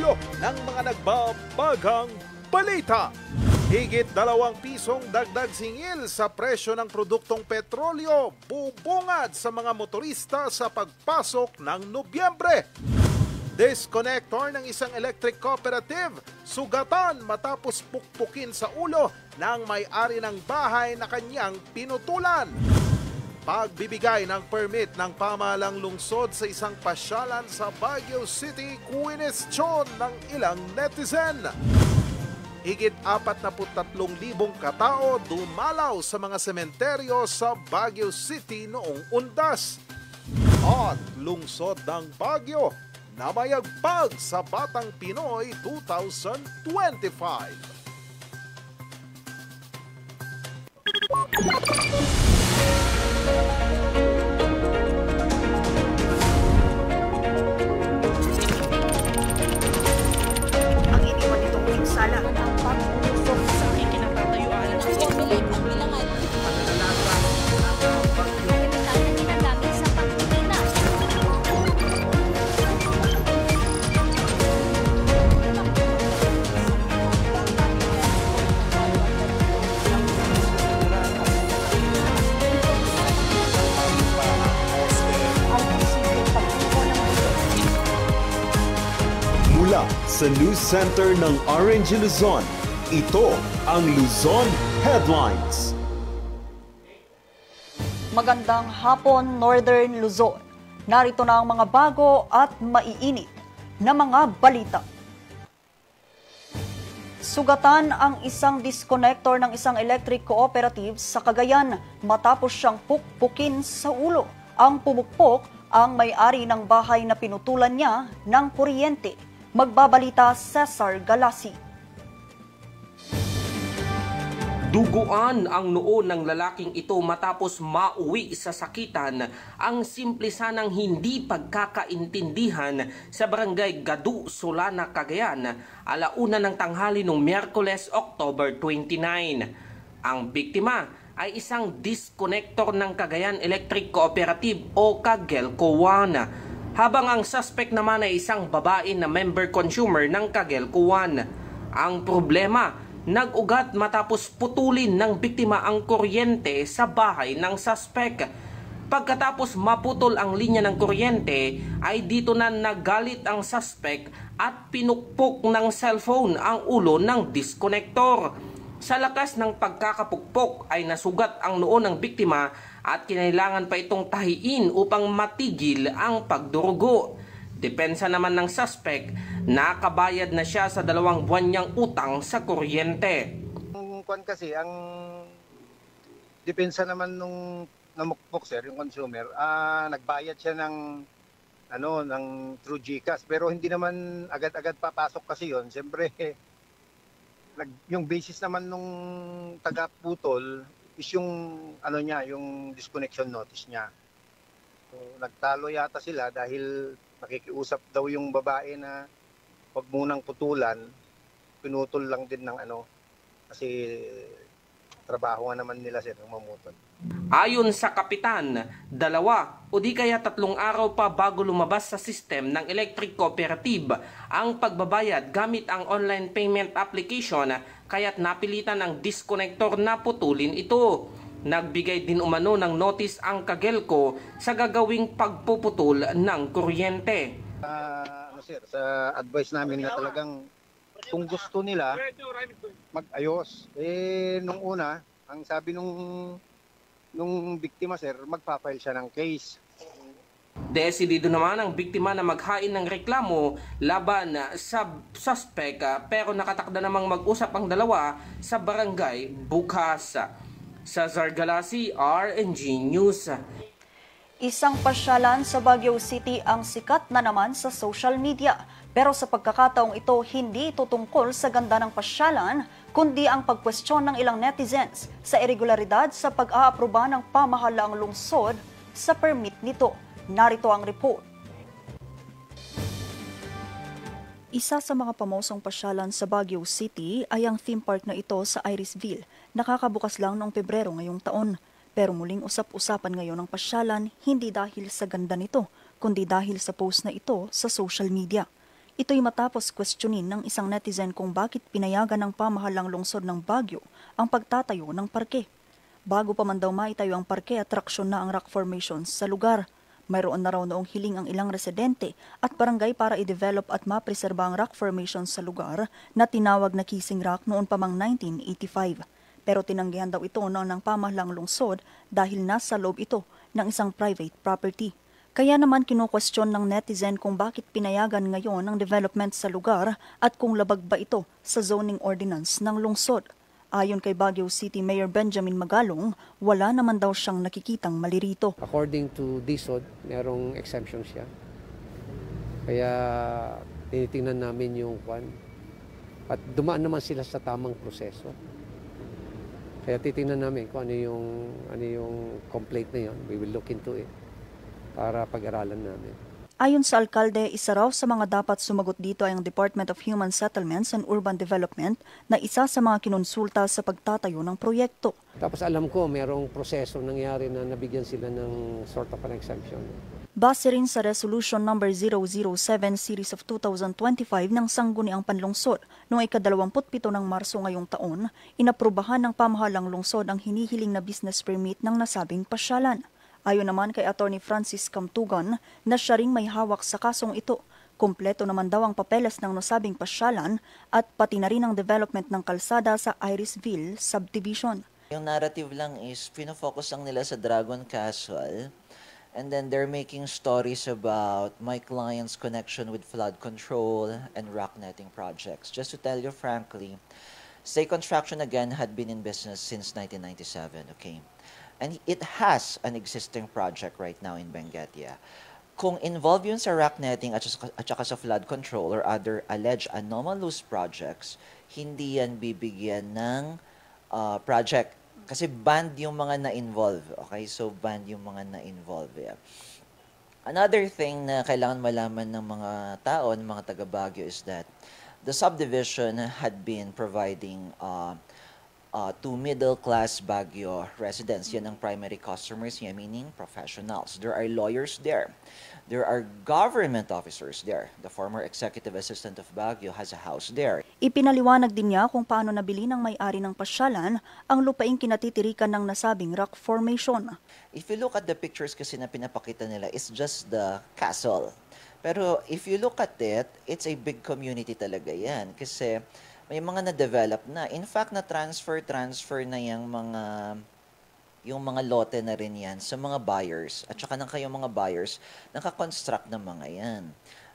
ulo ng mga nagbabagang balita. Higit 2 pisong dagdag singil sa presyo ng produktong petrolyo bubungad sa mga motorista sa pagpasok ng Nobyembre. Disconnector ng isang electric cooperative, sugatan matapos pukpukin sa ulo ng may-ari ng bahay na kanyang pinutulan. Pagbibigay ng permit ng pamahalang lungsod sa isang pasyalan sa Baguio City, kwinestyon ng ilang netizen. Higit 43,000 katao dumalaw sa mga sementeryo sa Baguio City noong Undas. At lungsod ng Baguio na mayagpag sa Batang Pinoy 2025. Ang iniwan nitong pinsala ang pag-usok sa kinatatayuan ng pamilig ang bilangan. Paglalasa ng bagyo. Kaya ginagamit sa pagtigilan. Mula sa News Center ng RNG Luzon, ito ang Luzon Headlines. Magandang hapon, Northern Luzon. Narito na ang mga bago at maiinit na mga balita. Sugatan ang isang disconnector ng isang electric cooperative sa Cagayan matapos siyang pukpukin sa ulo. Ang pumukpok ang may-ari ng bahay na pinutulan niya ng kuryente. Magbabalita Cesar Galasi. Duguan ang noo ng lalaking ito matapos mauwi sa sakitan ang simple sanang hindi pagkakaintindihan sa barangay Gadu, Solana, Cagayan, alauna ng tanghali noong Miyerkules, October 29. Ang biktima ay isang disconnector ng Cagayan Electric Cooperative o Cagelco 1. Habang ang suspect naman ay isang babae na member consumer ng Cagelco 1. Ang problema, nag-ugat matapos putulin ng biktima ang kuryente sa bahay ng suspect. Pagkatapos maputol ang linya ng kuryente, ay dito na nagalit ang suspect at pinukpok ng cellphone ang ulo ng disconnector. Sa lakas ng pagkakapukpok ay nasugat ang noo ng biktima at kinailangan pa itong tahiin upang matigil ang pagdurugo. Depensa naman ng suspect, nakabayad na siya sa 2 buwan niyang utang sa kuryente. Kasi ang depensa naman nung namukpok, sir, yung consumer, nagbayad siya ng through GCash, pero hindi naman agad-agad papasok kasi yon. Siyempre yung basis naman nung taga-putol is yung yung disconnection notice niya. So, nagtalo yata sila dahil nakikiusap daw yung babae na wag munang putulan, pinutol lang din ng kasi trabaho nga naman nila sir ng mamutol. Ayon sa kapitan, 2 o di kaya 3 araw pa bago lumabas sa system ng electric cooperative ang pagbabayad gamit ang online payment application, kaya't napilitan ang disconnector na putulin ito. Nagbigay din umano ng notice ang Cagelco sa gagawing pagpuputol ng kuryente. Sir, sa advice namin na talagang kung gusto nila mag-ayos, nung una, ang sabi nung biktima sir, magpa-file siya ng case. Desidido naman ang biktima na maghain ng reklamo laban sa suspect, pero nakatakda namang mag-usap ang dalawa sa barangay bukas. Sa Zargalasi, RNG News. Isang pasyalan sa Baguio City ang sikat na naman sa social media. Pero sa pagkakataong ito, hindi ito tungkol sa ganda ng pasyalan, kundi ang pagkwestiyon ng ilang netizens sa irregularidad sa pag-aaproba ng pamahalaang lungsod sa permit nito. Narito ang report. Isa sa mga pamosong pasyalan sa Baguio City ay ang theme park na ito sa Irisville. Nakakabukas lang noong Pebrero ngayong taon. Pero muling usap-usapan ngayon ang pasyalan hindi dahil sa ganda nito, kundi dahil sa post na ito sa social media. Ito'y matapos questionin ng isang netizen kung bakit pinayagan ng pamahalang lungsod ng Baguio ang pagtatayo ng parke. Bago pa man daw maitayo ang parke, atraksyon na ang rock formations sa lugar. Mayroon na raw noong hiling ang ilang residente at barangay para i-develop at mapreserba ang rock formations sa lugar na tinawag na Kissing Rock noon pa mang 1985. Pero tinanggihan daw ito noon ng pamahalang lungsod dahil nasa loob ito ng isang private property. Kaya naman kino-question ng netizen kung bakit pinayagan ngayon ang development sa lugar at kung labag ba ito sa zoning ordinance ng lungsod. Ayon kay Baguio City Mayor Benjamin Magalong, wala naman daw siyang nakikitang mali rito. According to DSOD, merong exemption siya. Kaya tinitingnan namin yung kwan. At dumaan naman sila sa tamang proseso. Kaya titingnan namin kung ano yung complaint na yun. We will look into it para pag-aralan namin. Ayon sa alkalde, isa raw sa mga dapat sumagot dito ay ang Department of Human Settlements and Urban Development na isa sa mga kinonsulta sa pagtatayo ng proyekto. Tapos alam ko, merong proseso nangyari na nabigyan sila ng sort of an exemption. Base rin sa Resolution No. 007 Series of 2025 ng Sangguniang Panlungsod noong ika-27 ng Marso ngayong taon, inaprubahan ng pamahalang lungsod ang hinihiling na business permit ng nasabing pasyalan. Ayon naman kay Attorney Francis Camtugan na siya ring may hawak sa kasong ito, kumpleto naman daw ang papeles ng nasabing pasyalan at pati na rin ang development ng kalsada sa Irisville Subdivision. Yung narrative lang is pinofocus lang nila sa Dragon Castle and then they're making stories about my client's connection with flood control and rock netting projects. Just to tell you frankly, Stay Construction again had been in business since 1997, okay? And it has an existing project right now in Benguetia. Kung involved yun sa rock netting at saka sa flood control or other alleged anomalous projects, hindi yan bibigyan ng project. Kasi banned yung mga na-involve. Okay? So, banned yung mga na-involve. Yeah. Another thing na kailangan malaman ng mga tao, ng mga taga-Baguio is that the subdivision had been providing to middle-class Baguio residents. Yan ang primary customers niya, meaning professionals. There are lawyers there. There are government officers there. The former executive assistant of Baguio has a house there. Ipinaliwanag din niya kung paano nabili ng may-ari ng pasyalan ang lupaing kinatitirikan ng nasabing rock formation. If you look at the pictures kasi na pinapakita nila, it's just the castle. Pero if you look at it, it's a big community talaga yan. Kasi may mga na-develop na. In fact, na-transfer na yung mga lote na rin yan sa mga buyers. At saka ng kayong mga buyers, nakakonstruct ng mga yan.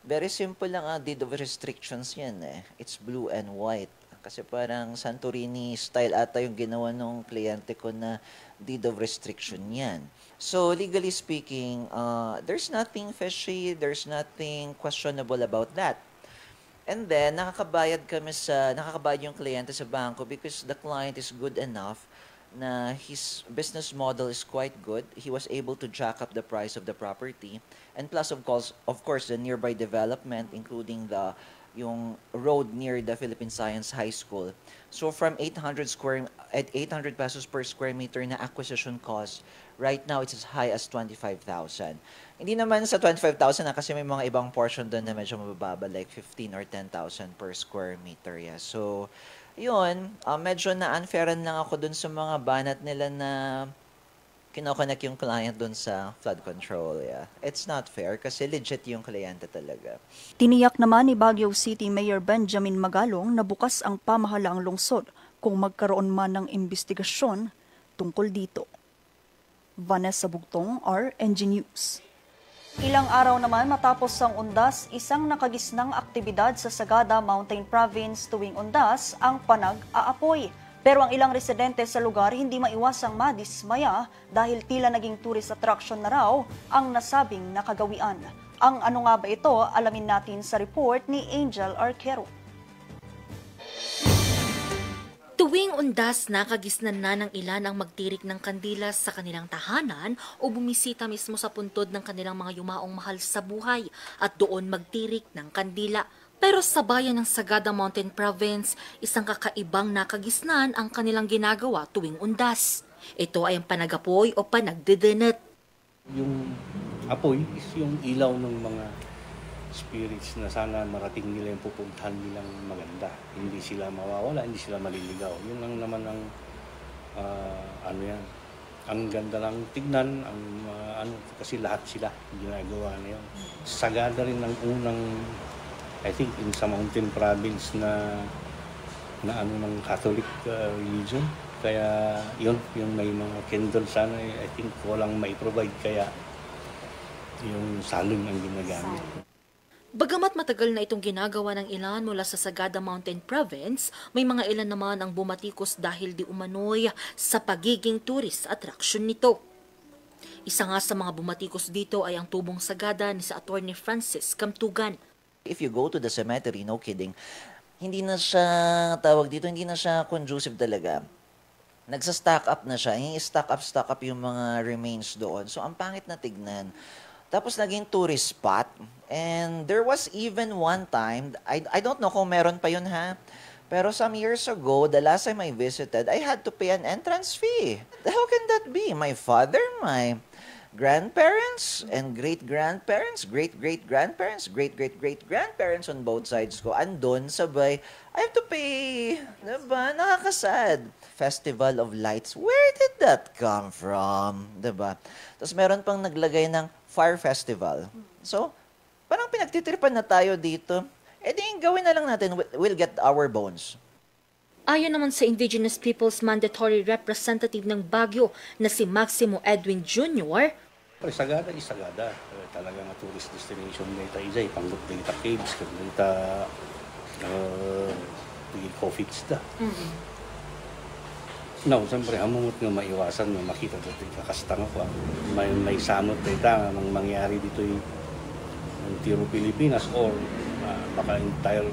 Very simple lang deed of restrictions yan eh. It's blue and white. Kasi parang Santorini style ata yung ginawa ng kliyente ko na deed of restriction yan. So, legally speaking, there's nothing fishy, there's nothing questionable about that. And then, nakakabayad yung kliyente sa bangko because the client is good enough na his business model is quite good. He was able to jack up the price of the property. And plus, of course, the nearby development, including yung road near the Philippine Science High School. So, from 800 pesos per square meter na acquisition cost, right now, it's as high as 25,000. Hindi naman sa 25,000 kasi may mga ibang portion doon na medyo mababa, like 15 or 10,000 per square meter. Yeah. So, yun, medyo na-unfairan lang ako doon sa mga banat nila na kinokonek yung client doon sa flood control. Yeah. It's not fair kasi legit yung kliyente talaga. Tiniyak naman ni Baguio City Mayor Benjamin Magalong na bukas ang pamahalaang lungsod kung magkaroon man ng investigasyon tungkol dito. Vanessa Bugtong, RNG News. Ilang araw naman matapos ang undas, isang nakagisnang aktibidad sa Sagada Mountain Province tuwing undas ang panag-aapoy. Pero ang ilang residente sa lugar hindi maiwasang madismaya dahil tila naging tourist attraction na raw ang nasabing nakagawian. Ang ano nga ba ito, alamin natin sa report ni Angel Arquero. Tuwing undas, nakagisnan na ng ilan ang magtirik ng kandila sa kanilang tahanan o bumisita mismo sa puntod ng kanilang mga yumaong mahal sa buhay at doon magtirik ng kandila. Pero sa bayan ng Sagada Mountain Province, isang kakaibang nakagisnan ang kanilang ginagawa tuwing undas. Ito ay ang panagapoy o panagdedenet. Yung apoy is yung ilaw ng mga spirits na sana marating nila yung pupuntahan nilang maganda. Hindi sila mawawala, hindi sila maliligaw. Yun lang naman ang ano yan. Ang ganda lang tignan, kasi lahat sila ginagawa na yun. Sagada rin ng unang, I think, in sa Mountain Province na ng Catholic religion. Kaya yun, yung may mga candle sana, I think walang mai-provide, kaya yung salon ang ginagamit. Bagamat matagal na itong ginagawa ng ilan mula sa Sagada Mountain Province, may mga ilan naman ang bumatikos dahil di umano'y sa pagiging tourist attraction nito. Isa nga sa mga bumatikos dito ay ang tubong Sagada ni sa Attorney Francis Camtugan. If you go to the cemetery, no kidding, hindi na siya, hindi na siya conducive talaga. Nagsa-stack up na siya, stack up yung mga remains doon. So ang pangit na tignan. Tapos naging tourist spot. And there was even one time, I don't know kung meron pa yun ha, pero some years ago, the last time I visited, I had to pay an entrance fee. How can that be? My father, my grandparents, and great-grandparents, great-great-grandparents, great-great-great-grandparents on both sides ko, andun, sabay, I have to pay. Diba? Nakakasad. Festival of Lights, where did that come from? Diba? Tapos meron pang naglagay ng Fire Festival. So, parang pinagtitripan na tayo dito. Eh di, gawin na lang natin, we'll get our bones. Ayon naman sa Indigenous Peoples Mandatory Representative ng Baguio na si Maximo Edwin Jr., Sagada is Sagada. Talaga nga tourist destination data isa, Pangot data caves, data coffee isda. Now, siyempre, hamumot nga maiwasan nga makita dito kakastang ako. May samot dito ang mangyari dito yung Tiro Pilipinas or baka entire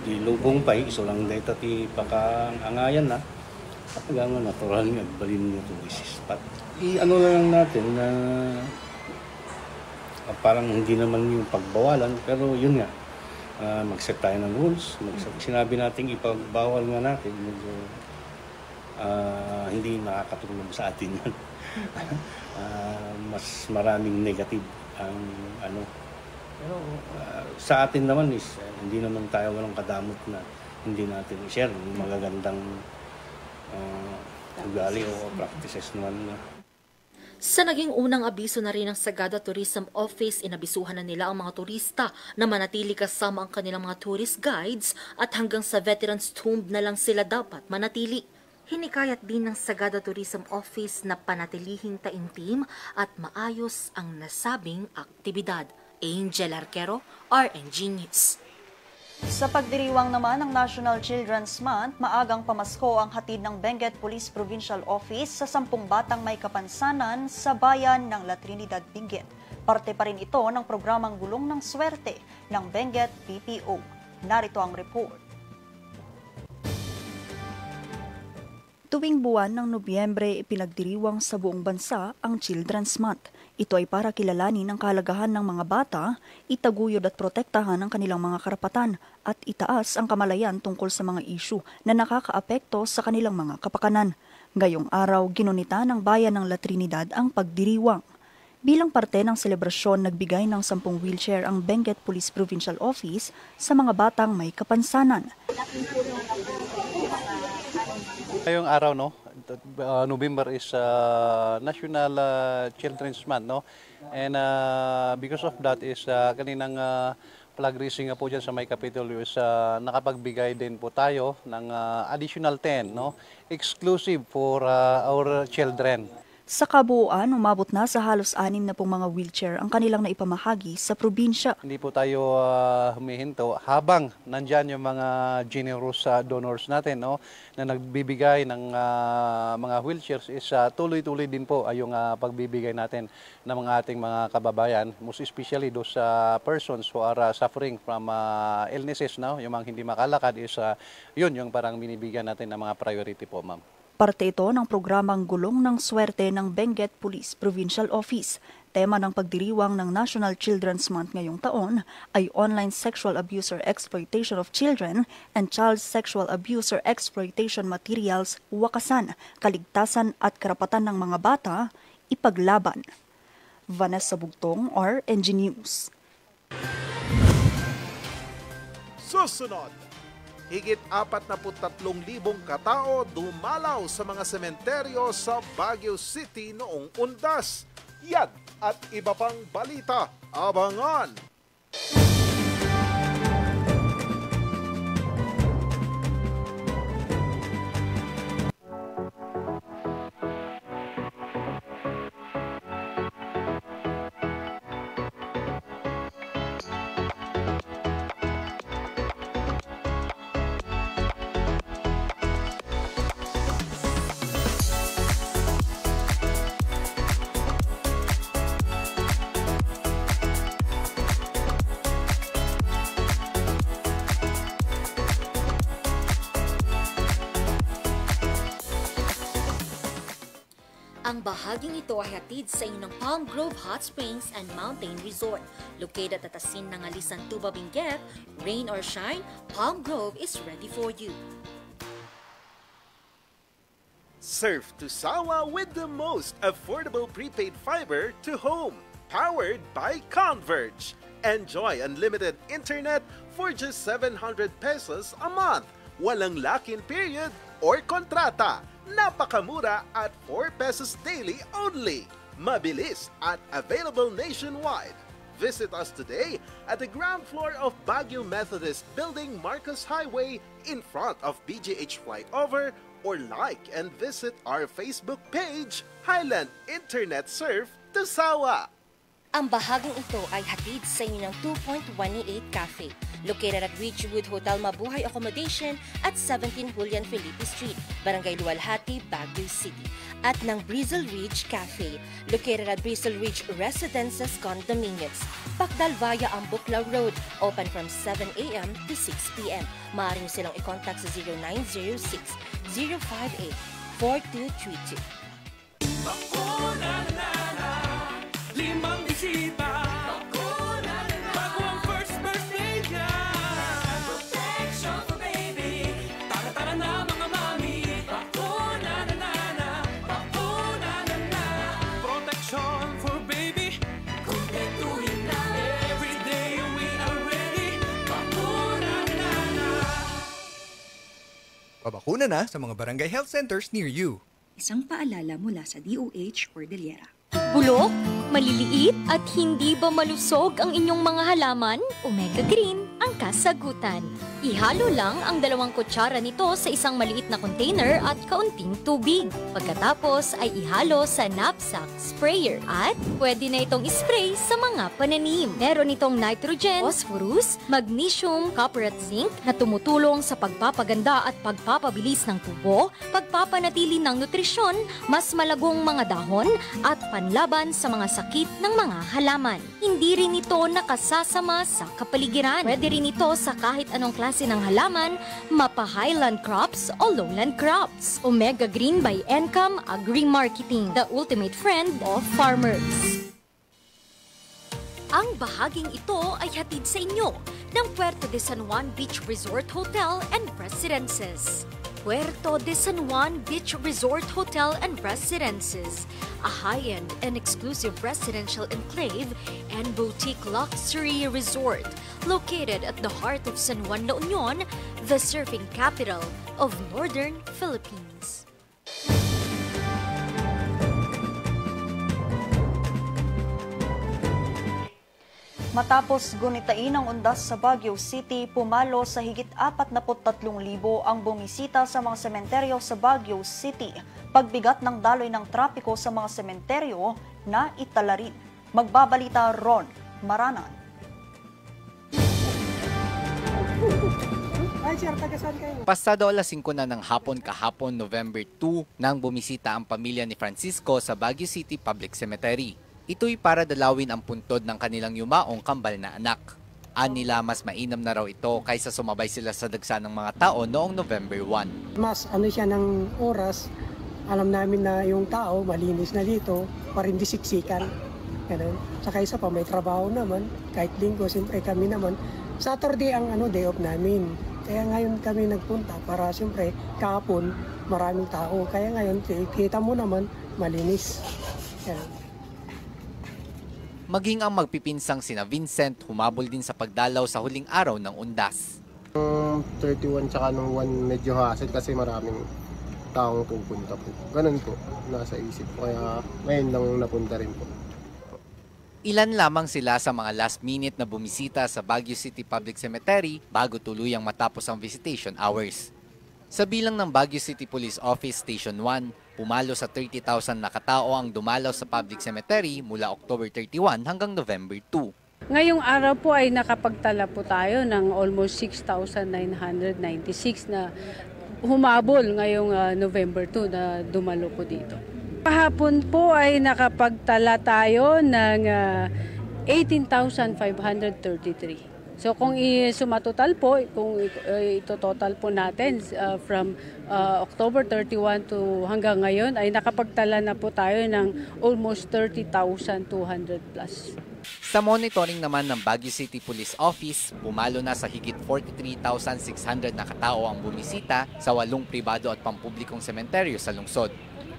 di lubong pa, iso lang dito ti pakaangayan na. Kapag natural nga, balin nga tourist spot. I-ano lang natin na parang hindi naman yung pagbawalan, pero yun nga, mag-set tayo ng rules. Sinabi natin ipagbawal nga natin, medyo hindi nakakatulong sa atin yan. Mas maraming negative ang ano. Pero sa atin naman is hindi naman tayo walang kadamot na hindi natin i-share yung magagandang ugali o practices naman. Sa naging unang abiso na rin ng Sagada Tourism Office, inabisuhan na nila ang mga turista na manatili kasama ang kanilang mga tourist guides at hanggang sa Veterans Tomb na lang sila dapat manatili. Hinikayat din ng Sagada Tourism Office na panatilihing taimtim at maayos ang nasabing aktibidad. Angel Arquero, RNG News. Sa pagdiriwang naman ng National Children's Month, maagang pamasko ang hatid ng Benguet Police Provincial Office sa 10 batang may kapansanan sa bayan ng La Trinidad, Benguet. Parte pa rin ito ng programang Gulong ng Swerte ng Benguet PPO. Narito ang report. Tuwing buwan ng Nobyembre, ipinagdiriwang sa buong bansa ang Children's Month. Ito ay para kilalanin ang kahalagahan ng mga bata, itaguyod at protektahan ang kanilang mga karapatan at itaas ang kamalayan tungkol sa mga isyu na nakakaapekto sa kanilang mga kapakanan. Ngayong araw, ginunita ng bayan ng La Trinidad ang pagdiriwang. Bilang parte ng selebrasyon, nagbigay ng 10 wheelchair ang Benguet Police Provincial Office sa mga batang may kapansanan. Ngayong araw, November is National Children's Month, and because of that is kaninang flag raising po dyan sa may Kapitulo is nakapagbigay din po tayo ng additional 10, exclusive for our children. Sa kabuuan, umabot na sa halos 6 na pong mga wheelchair ang kanilang naipamahagi sa probinsya. Hindi po tayo humihinto habang nandyan yung mga generous donors natin, na nagbibigay ng mga wheelchairs is tuloy-tuloy din po ay yung pagbibigay natin ng mga ating mga kababayan, most especially those persons who are suffering from illnesses, yung mga hindi makalakad is yun yung parang binibigyan natin ng mga priority po, ma'am. Parte ito ng programang Gulong ng Swerte ng Benguet Police Provincial Office. Tema ng pagdiriwang ng National Children's Month ngayong taon ay Online Sexual Abuse or Exploitation of Children and Child Sexual Abuse or Exploitation Materials, Wakasan, Kaligtasan at Karapatan ng mga Bata, Ipaglaban. Vanessa Bugtong, RNG News. Susunod, higit 43,000 katao dumalaw sa mga sementeryo sa Baguio City noong undas. Yan at iba pang balita. Abangan! Ang bahaging ito ay hatid sa inyo ng Palm Grove Hot Springs and Mountain Resort. Located at Asin ng Alisan Tuba Benguet, rain or shine, Palm Grove is ready for you. Surf to Sawa with the most affordable prepaid fiber to home, powered by Converge. Enjoy unlimited internet for just 700 pesos a month. Walang lock-in period or kontrata. Napakamura at 4 pesos daily only. Mabilis at available nationwide. Visit us today at the ground floor of Baguio Methodist Building, Marcos Highway, in front of BGH Flyover, or like and visit our Facebook page, Highland Internet Surf to Sawa. Ang bahaging ito ay hatid sa inyo ng 2.188 Cafe, located at Ridgewood Hotel Mabuhay Accommodation at 17 Julian Felipe Street, Barangay Luwalhati, Baguio City. At ng Brizzle Ridge Cafe, located at Brizzle Ridge Residences Condominiums, Pacdal via Ambuclaw Road, open from 7 a.m. to 6 p.m. Maaari niyo silang i-contact sa 0906-058-4232. Limang bisita. Bago ang first birthday niya. Protection for baby. Tara-tara na mga mami. Bakuna na na. Bakuna na na. Protection for baby. Kumpletuhin na. Every day we are ready. Bakuna na na. Pabakuna na sa mga barangay health centers near you. Isang paalala mula sa DOH Cordillera. Bulok, maliliit at hindi ba malusog ang inyong mga halaman? Omega Green ang kasagutan. Ihalo lang ang 2 kutsara nito sa isang maliit na container at kaunting tubig. Pagkatapos ay ihalo sa knapsack sprayer at pwede na itong spray sa mga pananim. Meron itong nitrogen, phosphorus, magnesium, copper at zinc na tumutulong sa pagpapaganda at pagpapabilis ng tubo, pagpapanatili ng nutrisyon, mas malagong mga dahon at panlaban sa mga sakit ng mga halaman. Hindi rin ito nakasasama sa kapaligiran. Pwede rin ito sa kahit anong klase ng halaman, mapa highland crops o lowland crops. Omega Green by Encam Agri-Marketing, the ultimate friend of farmers. Ang bahaging ito ay hatid sa inyo ng Puerto de San Juan Beach Resort Hotel and Residences. Puerto de San Juan Beach Resort Hotel and Residences, a high-end and exclusive residential enclave and boutique luxury resort located at the heart of San Juan, La Union, the surfing capital of Northern Philippines. Matapos gunitain ang undas sa Baguio City, pumalo sa higit 43,000 ang bumisita sa mga sementeryo sa Baguio City. Pagbigat ng daloy ng trapiko sa mga sementeryo na itala rin. Magbabalita Ron Maranan. Pasado alas 5 na ng hapon kahapon November 2 nang bumisita ang pamilya ni Francisco sa Baguio City Public Cemetery. Ito'y para dalawin ang puntod ng kanilang yumaong kambal na anak. Nila mas mainam na raw ito kaysa sumabay sila sa dagsa ng mga tao noong November 1. Mas siya ng oras, alam namin na yung tao malinis na dito, para hindi siksikan. Ganun. Saka isa pa, may trabaho naman, kahit linggo, siyempre kami naman. Saturday ang day off namin. Kaya ngayon kami nagpunta para siyempre kahapon maraming tao. Kaya ngayon, kita mo naman, malinis. Ganun. Maging ang magpipinsang sina Vincent humabol din sa pagdalaw sa huling araw ng undas. Yung 31 tsaka nung 1 medyo hassle kasi maraming taong pupunta po. Ganun po, nasa isip ko. Kaya ngayon lang napunta rin po. Ilan lamang sila sa mga last minute na bumisita sa Baguio City Public Cemetery bago tuluyang matapos ang visitation hours. Sa bilang ng Baguio City Police Office Station 1, pumalo sa 30,000 na katao ang dumalaw sa public cemetery mula October 31 hanggang November 2. Ngayong araw po ay nakapagtala po tayo ng almost 6,996 na humabol ngayong November 2 na dumalo po dito. Kahapon po ay nakapagtala tayo ng 18,533. So kung sumatotal po, kung ito-total po natin from October 31 to hanggang ngayon ay nakapagtala na po tayo ng almost 30,200 plus. Sa monitoring naman ng Baguio City Police Office, pumalo na sa higit 43,600 na katao ang bumisita sa 8 pribado at pampublikong sementeryo sa lungsod.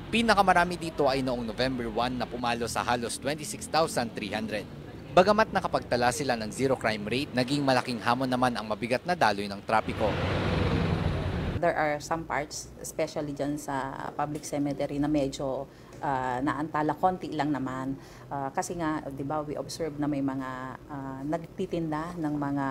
Pinakamarami dito ay noong November 1 na pumalo sa halos 26,300. Bagamat nakapagtala sila ng zero crime rate, naging malaking hamon naman ang mabigat na daloy ng trapiko. There are some parts, especially dyan sa public cemetery, na medyo naantala, konti lang naman. Kasi nga, di ba, we observe na may mga nagtitinda ng mga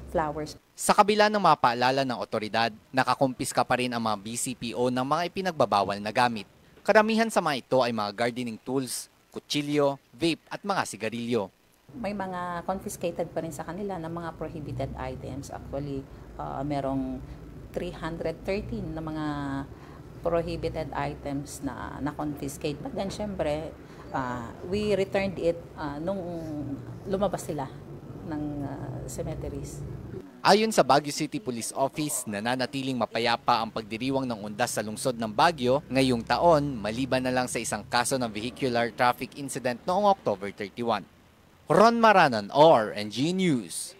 flowers. Sa kabila ng mga paalala ng otoridad, nakakumpiska pa rin ang mga BCPO ng mga ipinagbabawal na gamit. Karamihan sa mga ito ay mga gardening tools, kutsilyo, vape at mga sigarilyo. May mga confiscated pa rin sa kanila ng mga prohibited items. Actually, merong 313 na mga prohibited items na confiscate. But then, syempre, we returned it nung lumabas sila ng cemeteries. Ayon sa Baguio City Police Office, nananatiling mapayapa ang pagdiriwang ng undas sa lungsod ng Baguio ngayong taon, maliban na lang sa isang kaso ng vehicular traffic incident noong October 31. Ron Maranan, RNG News.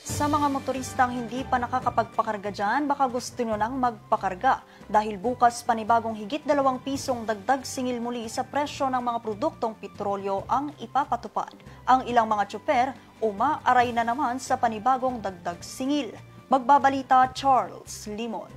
Sa mga motoristang hindi pa nakakapagpakarga dyan, baka gusto nyo nang magpakarga dahil bukas panibagong higit 2 pisong dagdag singil muli sa presyo ng mga produktong petrolyo ang ipapatupad. Ang ilang mga tsuper umaaray na naman sa panibagong dagdag singil. Magbabalita Charles Limon.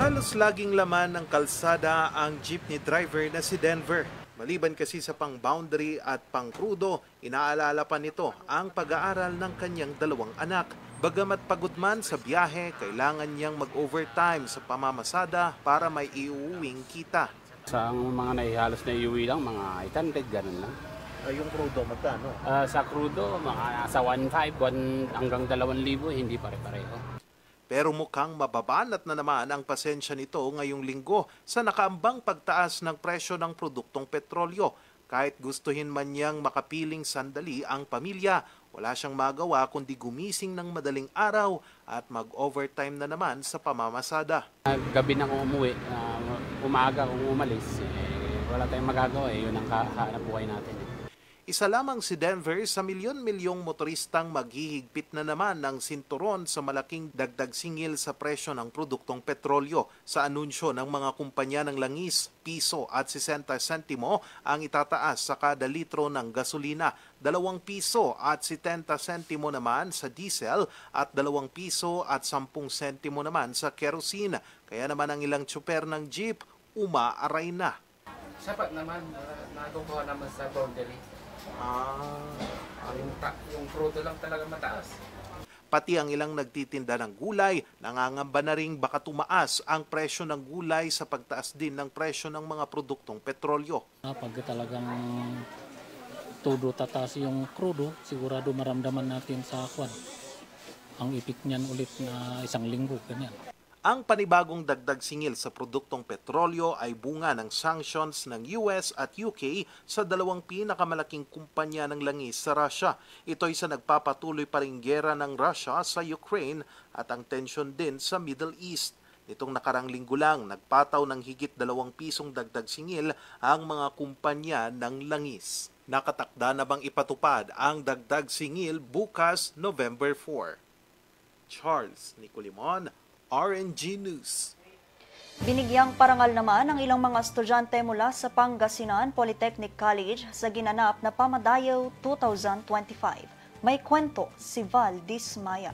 Halos laging laman ng kalsada ang jeepney driver na si Denver. Maliban kasi sa pang-boundary at pang-crudo, inaalala pa nito ang pag-aaral ng kanyang 2 anak. Bagamat pagod man sa biyahe, kailangan niyang mag-overtime sa pamamasada para may iuuwing kita. Sa mga naihalos na iuwi lang, mga 800, ganun lang. Yung crudo, magkano? Sa crudo, mga sa 1,500 hanggang 2,000, hindi pare-pareho. Pero mukhang mababanat na naman ang pasensya nito ngayong linggo sa nakaambang pagtaas ng presyo ng produktong petrolyo. Kahit gustuhin man niyang makapiling sandali ang pamilya, wala siyang magawa kundi gumising ng madaling araw at mag-overtime na naman sa pamamasada. Gabi na kung umuwi, umaga kung umalis, wala tayong magagawa. Yun ang kahanap buhay natin. Isa lamang si Denver sa milyon-milyong motoristang maghihigpit na naman ng sinturon sa malaking dagdag singil sa presyo ng produktong petrolyo. Sa anunsyo ng mga kumpanya ng langis, piso at 60 sentimo ang itataas sa kada litro ng gasolina, 2 piso at 70 sentimo naman sa diesel at 2 piso at 10 sentimo naman sa kerosene. Kaya naman ang ilang tsuper ng jeep umaaray na. Sapat naman, natutuwa naman sa boundary. Yung crudo lang talaga mataas. Pati ang ilang nagtitinda ng gulay, nangangamba na ring baka tumaas ang presyo ng gulay sa pagtaas din ng presyo ng mga produktong petrolyo. Pag talagang todo tataas yung crudo, sigurado maramdaman natin sa kwan. Ang ipik niyan ulit na 1 linggo, ganyan. Ang panibagong dagdag singil sa produktong petrolyo ay bunga ng sanctions ng US at UK sa 2 pinakamalaking kumpanya ng langis sa Russia. Ito ay sa nagpapatuloy pa ring giyera ng Russia sa Ukraine at ang tensyon din sa Middle East. Nitong nakarang linggo lang, nagpataw ng higit 2 pisong dagdag singil ang mga kumpanya ng langis. Nakatakda na bang ipatupad ang dagdag singil bukas November 4? Charles Nicolimon, RNG News. Binigyang parangal naman ang ilang mga estudyante mula sa Pangasinan Polytechnic College sa ginanap na Pamadayaw 2025. May kwento si Val Dismaya.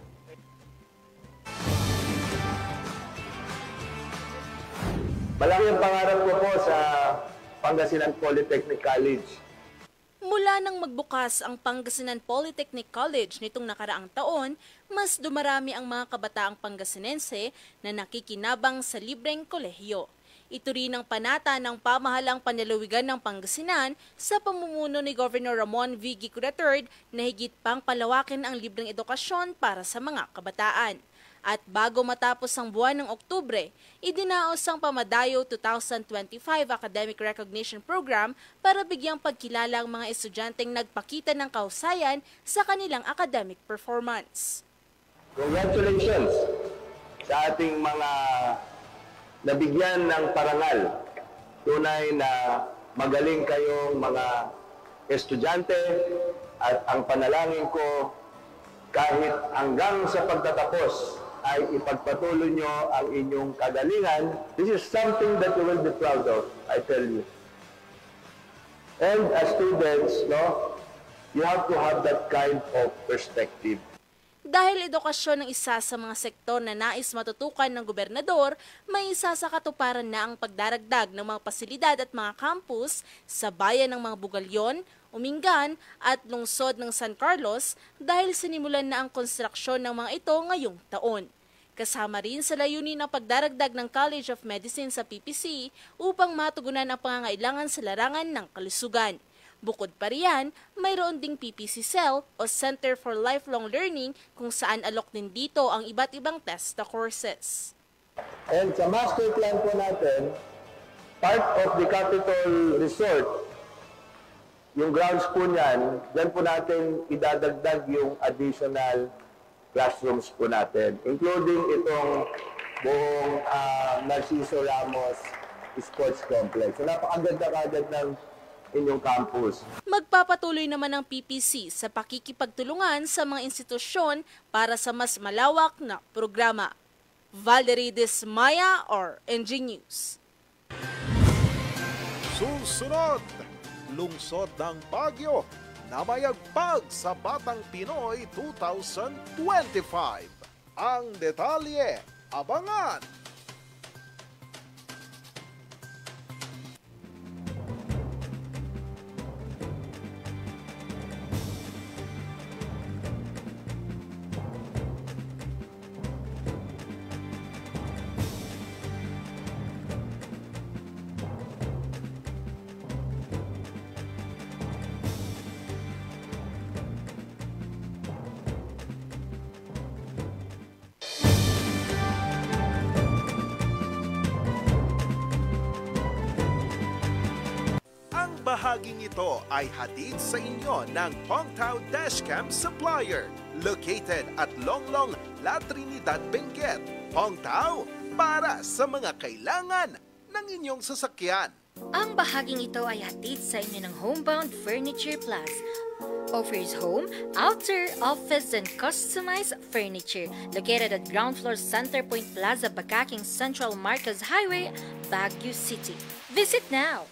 Malaki ang pangarap ko po sa Pangasinan Polytechnic College. Mula nang magbukas ang Pangasinan Polytechnic College nitong nakaraang taon, mas dumarami ang mga kabataang Pangasinense na nakikinabang sa libreng kolehiyo. Ito rin ang panata ng pamahalang panlalawigan ng Pangasinan sa pamumuno ni Governor Ramon V. Gico III na higit pang palawakin ang libreng edukasyon para sa mga kabataan. At bago matapos ang buwan ng Oktubre, idinaos ang Pamadayo 2025 Academic Recognition Program para bigyang pagkilala ang mga estudyanteng nagpakita ng kahusayan sa kanilang academic performance. Congratulations sa ating mga nabigyan ng parangal. Tunay na magaling kayong mga estudyante at ang panalangin ko kahit hanggang sa pagtatapos ay ipagpatuloy nyo ang inyong kagalingan. This is something that you will be proud of, I tell you. And as students, you have to have that kind of perspective. Dahil edukasyon ng isa sa mga sektor na nais matutukan ng gobernador, may isa sa katuparan na ang pagdaragdag ng mga pasilidad at mga campus sa bayan ng mga Bugalyon, Umingan at lungsod ng San Carlos dahil sinimulan na ang konstruksyon ng mga ito ngayong taon. Kasama rin sa layunin ang pagdaragdag ng College of Medicine sa PPC upang matugunan ang pangangailangan sa larangan ng kalusugan. Bukod pa riyan, mayroon ding PPC Cell o Center for Lifelong Learning kung saan alok din dito ang iba't ibang TESDA courses. And sa master plan po natin, part of the Capitol Resort, yung grounds po niyan, dyan po natin idadagdag yung additional classrooms po natin, including itong buong Narciso Ramos Sports Complex. So napakaganda-kagad ng inyong campus. Magpapatuloy naman ang PPC sa pakikipagtulungan sa mga institusyon para sa mas malawak na programa. Valerie Dismaya or NG News. Susunod, lungsod ng Baguio na mayagpag sa Batang Pinoy 2025. Ang detalye, abangan! Bahaging ito ay hatid sa inyo ng Pongtao Dashcam Supplier, located at Longlong, La Trinidad, Benguet. Pongtao, para sa mga kailangan ng inyong sasakyan. Ang bahaging ito ay hatid sa inyo ng Homebound Furniture Plus. Offers home, outer, office, and customized furniture. Located at ground floor Centerpoint Plaza, Bakaking Central Marcos Highway, Baguio City. Visit now!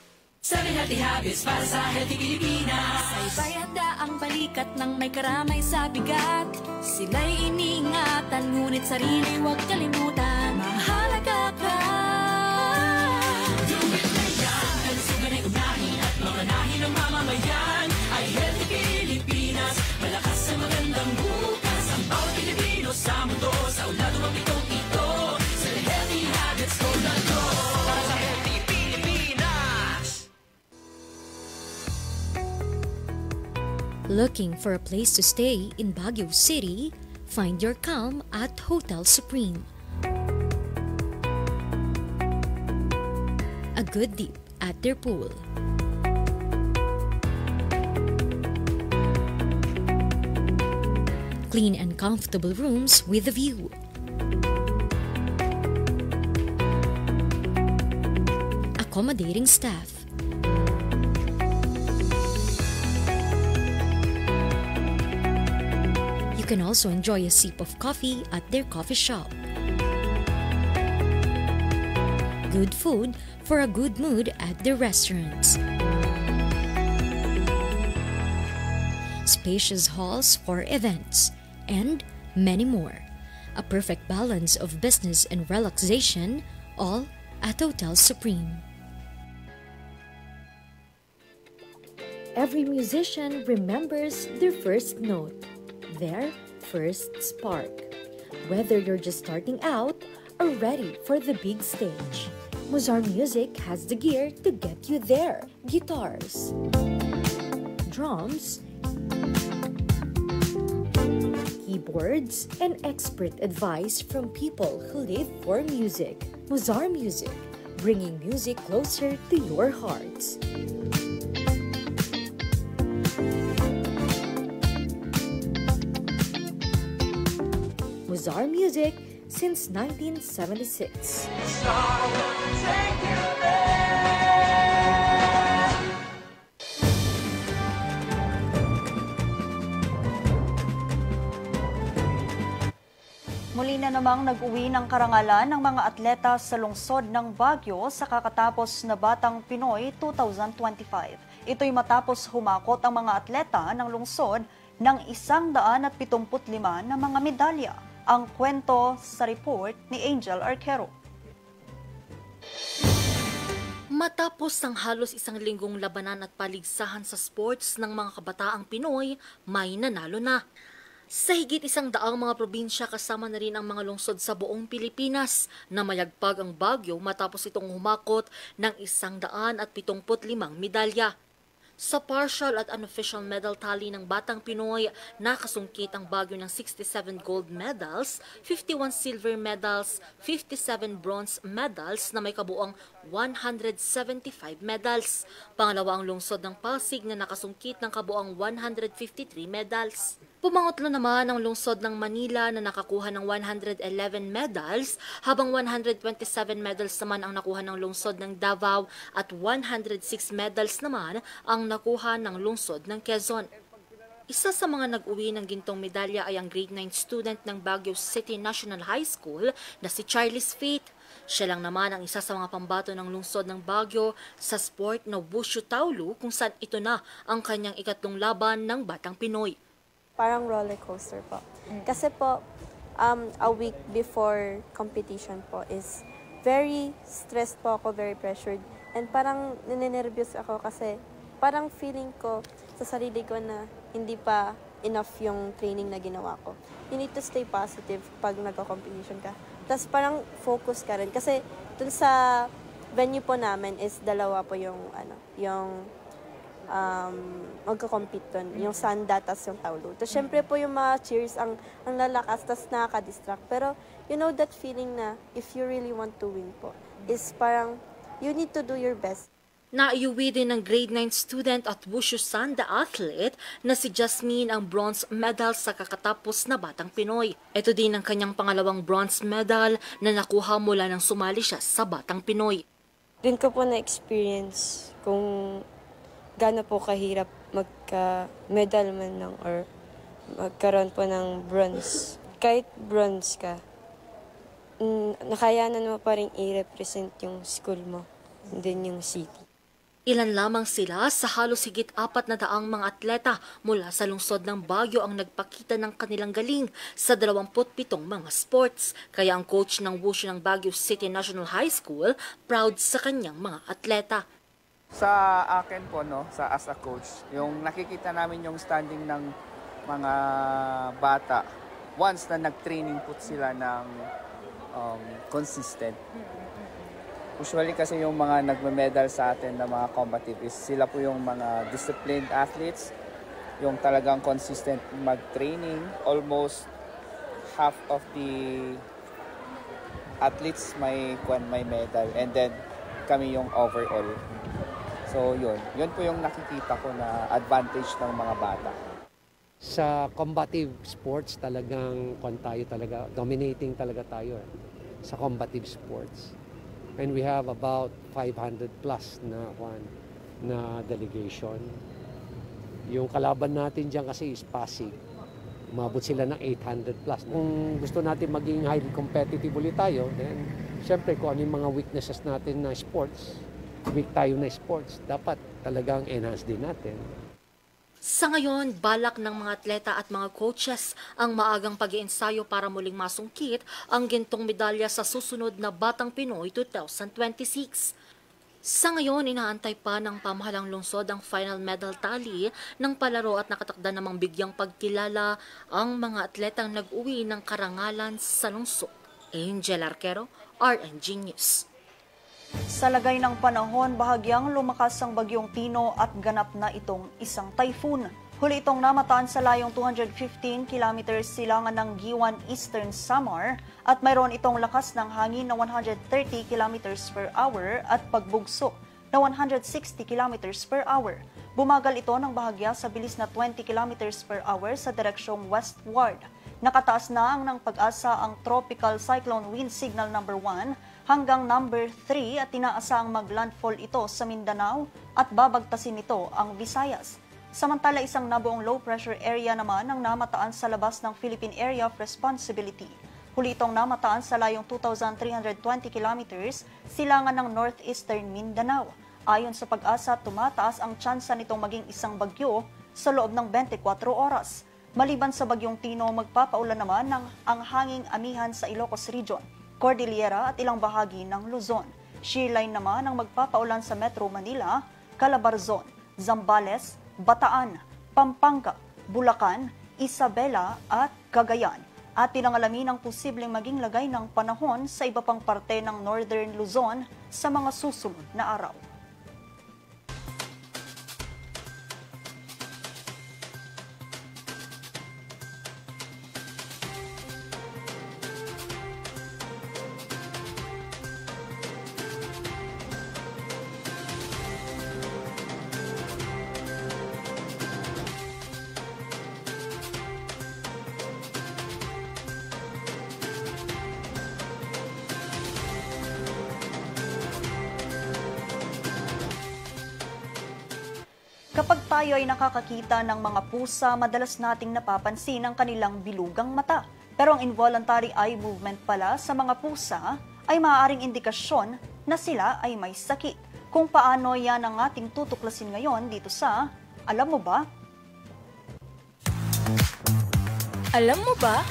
7 Healthy Habits para sa Healthy Pilipinas. Sabay handa ang balikat ng may karamay sa bigat. Sila'y iniingatan, ngunit sarili huwag kalimutan. Mahalaga ka. Do it na yan, kalusugan ay unahin at mamanahin ng mamamayan. Ay Healthy Pilipinas, malakas sa magandang bukas. Ang bawat Pilipino sa mundo, sa ulado mapitong ito. Sa Healthy Habits ko na to. Para sa Healthy Looking for a place to stay in Baguio City? Find your calm at Hotel Supreme. A good dip at their pool. Clean and comfortable rooms with a view. Accommodating staff. You can also enjoy a sip of coffee at their coffee shop. Good food for a good mood at their restaurants. spacious halls for events, and many more. A perfect balance of business and relaxation, all at Hotel Supreme. Every musician remembers their first note, their first spark. Whether you're just starting out or ready for the big stage, Mozar Music has the gear to get you there. Guitars, drums, keyboards, and expert advice from people who live for music. Mozar Music, bringing music closer to your hearts. Mozar Music since 1976. Muli na namang nag-uwi ng karangalan ng mga atleta sa lungsod ng Baguio sa kakatapos na Batang Pinoy 2025. Ito'y matapos humakot ang mga atleta ng lungsod ng 175 na mga medalya. Ang kwento sa report ni Angel Arquero. Matapos ang halos isang linggong labanan at paligsahan sa sports ng mga kabataang Pinoy, may nanalo na. Sa higit 100 mga probinsya kasama na rin ang mga lungsod sa buong Pilipinas na mayagpag ang Baguio matapos itong humakot ng 175 medalya. Sa partial at unofficial medal tally ng Batang Pinoy, nakasungkit ang Baguio ng 67 gold medals, 51 silver medals, 57 bronze medals na may kabuang 175 medals. Pangalawa ang lungsod ng Pasig na nakasungkit ng kabuang 153 medals. Pumangotlo naman ang lungsod ng Manila na nakakuha ng 111 medals, habang 127 medals naman ang nakuha ng lungsod ng Davao at 106 medals naman ang nakuha ng lungsod ng Quezon. Isa sa mga nag-uwi ng gintong medalya ay ang grade 9 student ng Baguio City National High School na si Charles Faith. Siya lang naman ang isa sa mga pambato ng lungsod ng Baguio sa sport na Wushu Taolu kung saan ito na ang kanyang ikatlong laban ng Batang Pinoy. Parang roller coaster po. Kasi po, a week before competition po is very stressed po ako, very pressured. And parang ninenervyos ako kasi parang feeling ko sa sarili ko na hindi pa enough yung training na ginawa ko. You need to stay positive pag nagko-competition ka. Tapos parang focus ka rin. Kasi dun sa venue po namin is dalawa po yung magko-compete dun, yung Sanda tas yung Taolu. Tapos syempre po yung mga cheers ang lalakas tas nakaka-distract. Pero you know that feeling na if you really want to win po, is parang you need to do your best. Naiuwi din ng grade 9 student at Wushu Sanda athlete na si Jasmine ang bronze medal sa kakatapos na Batang Pinoy. Ito din ang kanyang pangalawang bronze medal na nakuha mula nang sumali siya sa Batang Pinoy. Din ko po na-experience kung gaano po kahirap magka-medal man lang or magkaroon po ng bronze. Kahit bronze ka, nakayanan mo pa rin i-represent yung school mo, and then yung city. Ilan lamang sila sa halos higit 400 mga atleta mula sa lungsod ng Baguio ang nagpakita ng kanilang galing sa 27 mga sports. Kaya ang coach ng Wushu ng Baguio City National High School proud sa kanyang mga atleta. Sa akin po, as a coach, yung nakikita namin yung standing ng mga bata once na nag-training po sila ng consistent. Usually kasi yung mga nagme-medal sa atin na mga combative is sila po yung mga disciplined athletes, yung talagang consistent mag-training. Almost half of the athletes may medal and then kami yung overall. So yun po yung nakikita ko na advantage ng mga bata. Sa combative sports talagang dominating talaga tayo sa combative sports. And we have about 500 plus na delegation. Yung kalaban natin diyan kasi is Pasig. Umabot sila ng 800 plus. Kung gusto natin maging highly competitive ulit tayo, then syempre kung ano yung mga weaknesses natin na sports, weak tayo na sports, dapat talagang enhance din natin. Sa ngayon, balak ng mga atleta at mga coaches ang maagang pag-iensayo para muling masungkit ang gintong medalya sa susunod na Batang Pinoy 2026. Sa ngayon, inaantay pa ng pamahalang lungsod ang final medal tally ng palaro at nakatakda namang bigyang pagkilala ang mga atletang nag-uwi ng karangalan sa lungsod. Angel Arquero, RNG News. Sa lagay ng panahon, bahagyang lumakas ang bagyong Tino at ganap na itong isang typhoon. Huli itong namataan sa layong 215 kilometers silangan ng Giwan, Eastern Samar at mayroon itong lakas ng hangin na 130 kilometers per hour at pagbugso na 160 kilometers per hour. Bumagal ito ng bahagya sa bilis na 20 kilometers per hour sa direksyong westward. Nakataas na ang ng pag-asa ang Tropical Cyclone Wind Signal number 1 hanggang number 3 at inaasang maglandfall ito sa Mindanao at babagtasin nito ang Visayas. Samantala, isang nabuong low pressure area naman ang namataan sa labas ng Philippine Area of Responsibility. Huli itong namataan sa layong 2,320 kilometers silangan ng northeastern Mindanao. Ayon sa pag-asa, tumataas ang tsansa nitong maging isang bagyo sa loob ng 24 oras. Maliban sa bagyong Tino, magpapaulan naman ang hanging amihan sa Ilocos Region, Cordillera at ilang bahagi ng Luzon. Shearline naman ang magpapaulan sa Metro Manila, Calabarzon, Zambales, Bataan, Pampanga, Bulacan, Isabela at Cagayan. At pinangalamin ang posibleng maging lagay ng panahon sa iba pang parte ng Northern Luzon sa mga susunod na araw. Kapag tayo ay nakakakita ng mga pusa, madalas nating napapansin ang kanilang bilugang mata. Pero ang involuntary eye movement pala sa mga pusa ay maaaring indikasyon na sila ay may sakit. Kung paano yan ang ating tutuklasin ngayon dito sa Alam Mo Ba? Alam mo ba?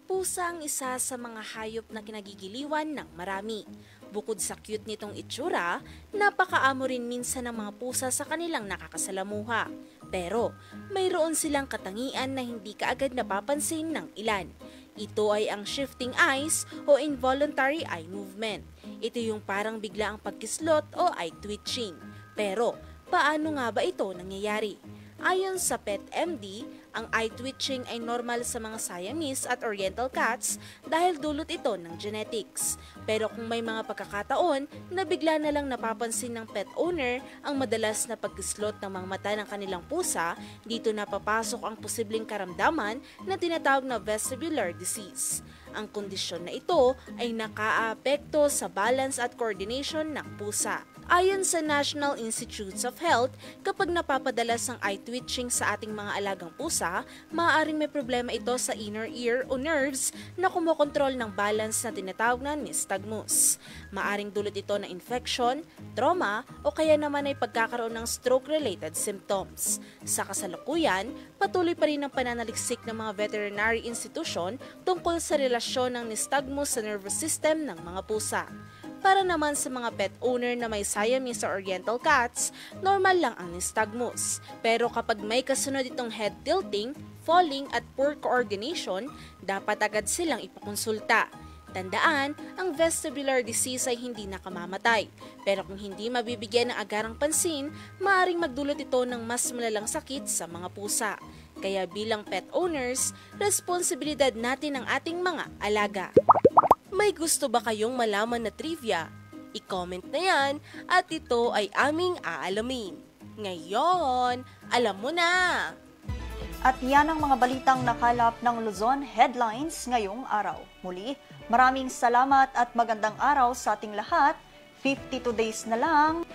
Pusa ang isa sa mga hayop na kinagigiliwan ng marami. Bukod sa cute nitong itsura, napakaamo rin minsan ng mga pusa sa kanilang nakakasalamuha. Pero mayroon silang katangian na hindi kaagad napapansin ng ilan. Ito ay ang shifting eyes o involuntary eye movement. Ito yung parang bigla ang pagkislot o eye twitching. Pero paano nga ba ito nangyayari? Ayon sa PetMD, ang eye twitching ay normal sa mga Siamese at Oriental cats dahil dulot ito ng genetics. Pero kung may mga pagkakataon na bigla na lang napapansin ng pet owner ang madalas na pagkislot ng mga mata ng kanilang pusa, dito napapasok ang posibleng karamdaman na tinatawag na vestibular disease. Ang kondisyon na ito ay nakaapekto sa balance at coordination ng pusa. Ayon sa National Institutes of Health, kapag napapadalas ang eye twitching sa ating mga alagang pusa, maaaring may problema ito sa inner ear o nerves na kumokontrol ng balance na tinatawag na nystagmus. Maaaring dulot ito ng infection, trauma o kaya naman ay pagkakaroon ng stroke-related symptoms. Sa kasalukuyan, patuloy pa rin ang pananaliksik ng mga veterinary institution tungkol sa relasyon ng nystagmus sa nervous system ng mga pusa. Para naman sa mga pet owner na may Siamese or Oriental cats, normal lang ang nystagmus. Pero kapag may kasunod itong head tilting, falling at poor coordination, dapat agad silang ipakonsulta. Tandaan, ang vestibular disease ay hindi nakamamatay. Pero kung hindi mabibigyan ng agarang pansin, maaaring magdulot ito ng mas malalang sakit sa mga pusa. Kaya bilang pet owners, responsibilidad natin ang ating mga alaga. May gusto ba kayong malaman na trivia? I-comment na yan at ito ay aming aalamin. Ngayon, alam mo na! At yan ang mga balitang nakalap ng Luzon Headlines ngayong araw. Muli, maraming salamat at magandang araw sa ating lahat. 52 days na lang.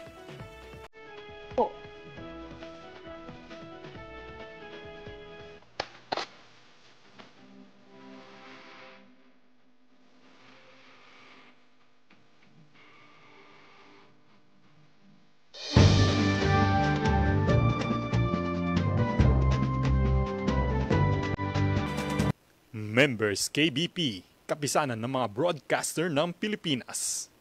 Members KBP, kapisanan ng mga broadcaster ng Pilipinas.